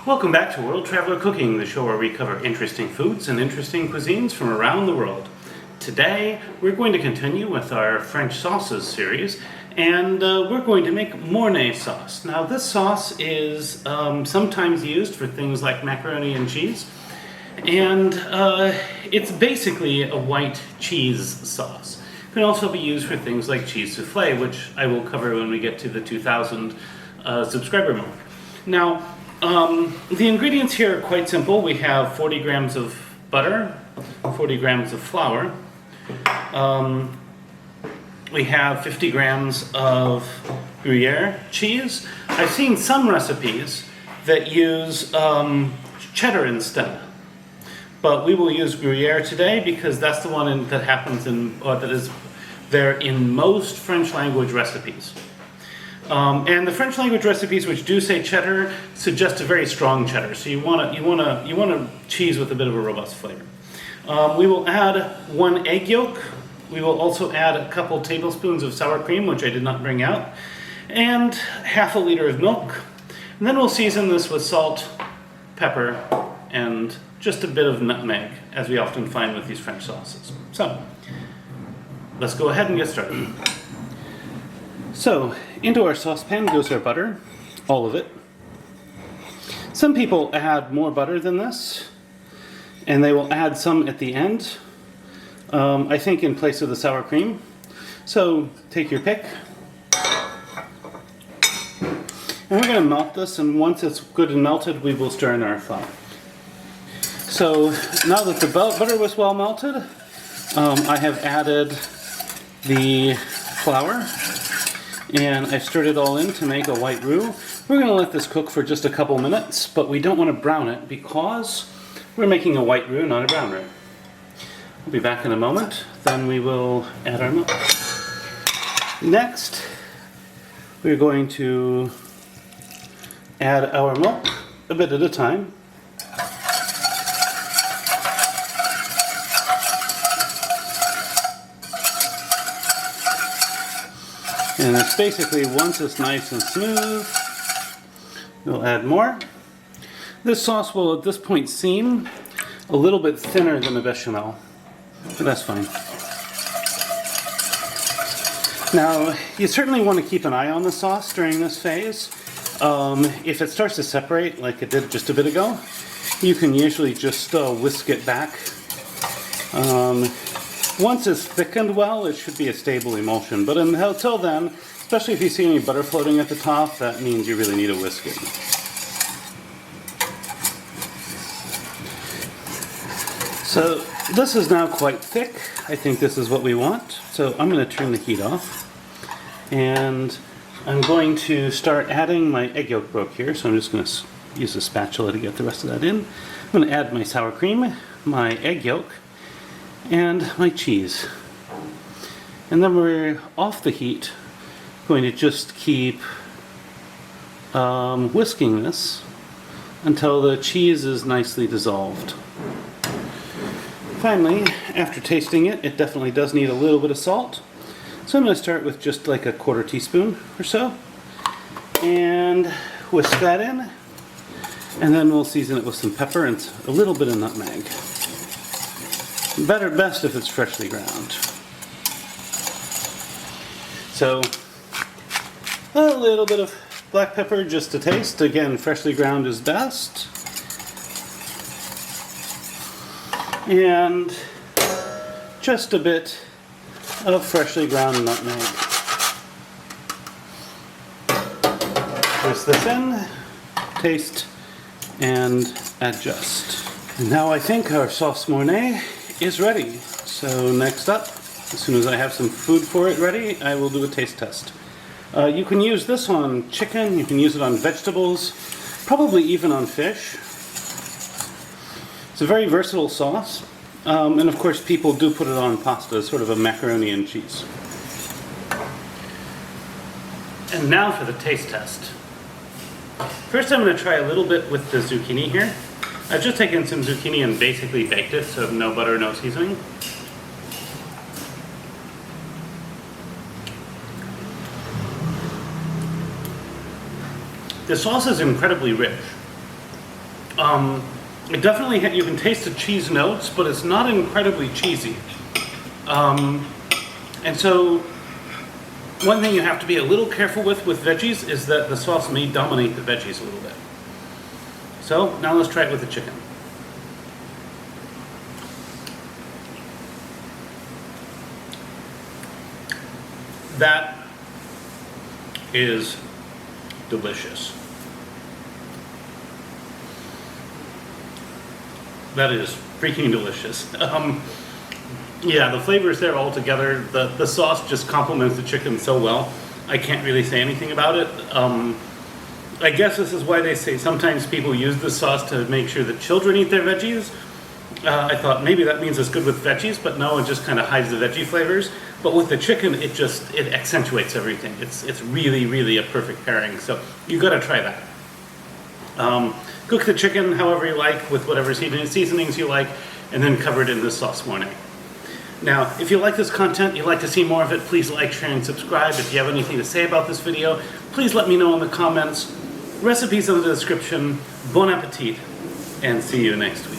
Welcome back to World Traveler Cooking, the show where we cover interesting foods and interesting cuisines from around the world. Today, we're going to continue with our French sauces series, and we're going to make Mornay sauce. Now, this sauce is sometimes used for things like macaroni and cheese, and it's basically a white cheese sauce. It can also be used for things like cheese souffle, which I will cover when we get to the 2,000 subscriber mark. Now, the ingredients here are quite simple. We have 40 grams of butter, 40 grams of flour. We have 50 grams of Gruyere cheese. I've seen some recipes that use cheddar instead, but we will use Gruyere today because that's the one that happens in, or that is there in most French language recipes. And the French language recipes which do say cheddar suggest a very strong cheddar, so you want a cheese with a bit of a robust flavor. We will add 1 egg yolk. We will also add a couple tablespoons of sour cream, which I did not bring out, and half a liter of milk. And then we'll season this with salt, pepper, and just a bit of nutmeg, as we often find with these French sauces. So, let's go ahead and get started. So, into our saucepan goes our butter, all of it. Some people add more butter than this, and they will add some at the end, I think in place of the sour cream. So, take your pick. And we're going to melt this, and once it's good and melted, we will stir in our flour. So, now that the butter was well melted, I have added the flour. And I've stirred it all in to make a white roux. We're going to let this cook for just a couple minutes, but we don't want to brown it because we're making a white roux, not a brown roux. We'll be back in a moment, then we will add our milk. Next, we're going to add our milk a bit at a time. And it's basically, once it's nice and smooth, we'll add more. This sauce will at this point seem a little bit thinner than the bechamel, but that's fine. Now, you certainly want to keep an eye on the sauce during this phase. If it starts to separate, like it did just a bit ago, you can usually just whisk it back. Once it's thickened well, it should be a stable emulsion, but until then, especially if you see any butter floating at the top, that means you really need to whisk it. So this is now quite thick. I think this is what we want. So I'm going to turn the heat off, and I'm going to start adding my egg yolk broke here, so I'm just going to use a spatula to get the rest of that in. I'm going to add my sour cream, my egg yolk, and my cheese. And then we're off the heat, going to just keep whisking this until the cheese is nicely dissolved. Finally, after tasting it, it definitely does need a little bit of salt. So I'm going to start with just like a 1/4 teaspoon or so, and whisk that in, and then we'll season it with some pepper and a little bit of nutmeg. Best if it's freshly ground. So, a little bit of black pepper just to taste. Again, freshly ground is best. And just a bit of freshly ground nutmeg. Twist this in, taste, and adjust. And now I think our sauce Mornay is ready. So next up, as soon as I have some food for it ready, I will do a taste test. You can use this on chicken, you can use it on vegetables, probably even on fish. It's a very versatile sauce, and of course people do put it on pasta, sort of a macaroni and cheese. And now for the taste test. First I'm going to try a little bit with the zucchini here. I've just taken some zucchini and basically baked it, so no butter, no seasoning. The sauce is incredibly rich. It definitely, you can taste the cheese notes, but it's not incredibly cheesy. And so, one thing you have to be a little careful with veggies is that the sauce may dominate the veggies a little bit. So, now let's try it with the chicken. That is delicious. That is freaking delicious. Yeah, the flavors there all together. The sauce just complements the chicken so well. I can't really say anything about it. I guess this is why they say sometimes people use the sauce to make sure that children eat their veggies. I thought maybe that means it's good with veggies, but no, it just kind of hides the veggie flavors. But with the chicken, it accentuates everything. It's really, really a perfect pairing. So you got to try that. Cook the chicken however you like with whatever seasonings you like, and then cover it in this sauce Mornay. Now, if you like this content, you'd like to see more of it, please like, share, and subscribe. If you have anything to say about this video, please let me know in the comments. Recipes in the description. Bon appetit, and see you next week.